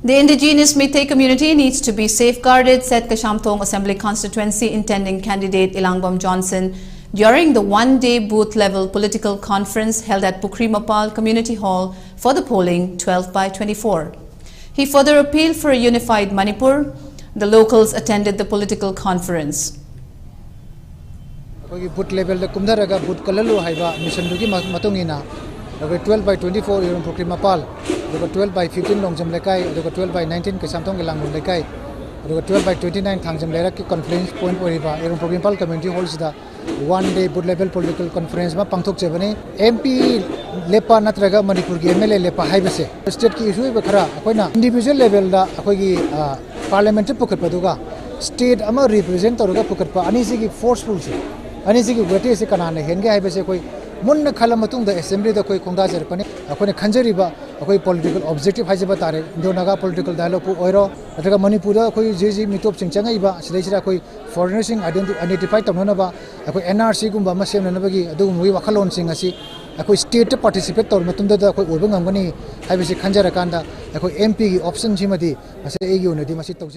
The indigenous Meitei community needs to be safeguarded, said Kashamthong Assembly Constituency intending candidate Elangbam Johnson during the one-day booth-level political conference held at Pukrimapal Community Hall for the polling 12/24. He further appealed for a unified Manipur. The locals attended the political conference. Booth level the Kumdaraga booth Kalalu Haiba mission Dugi Matungina, 12/24 in Pukrimapal, 12/15 Longjam Lekai, 12/19 Kashamthong Elangbam Lekai, 12/29 Thangjam Leraki conference point Poriba, in Pukrimapal Community Halls the one-day booth level political conference ma Pangthok Chebani, MP Lepa Natraga Manipur MLA Lepa Haibase, state ki issue Bakara, Akona, individual level da Akogi parliamentary Pukatpaduga, state ama represent Toruga Pukatpa, Anisiki forceful. Anisiki Gati se Kanana, Henge Haibase, Munna Kalamatung, the assembly the Koi Kondazer Pani, Akona Kanjariba, a political objective Hajabatare, Donaga political dialogue, Oiro, Ataka Manipura, Koi Jiji, Mitop Changaiba, Sledra Koi, foreigners identified Tamanaba, a NRC Gumba Masam Nabagi, Dum Wakalon Singasi, a state participate or Matunda, Ubangani, Habisi Kanjarakanda, a MP option Jimadi, as a unity, Masito.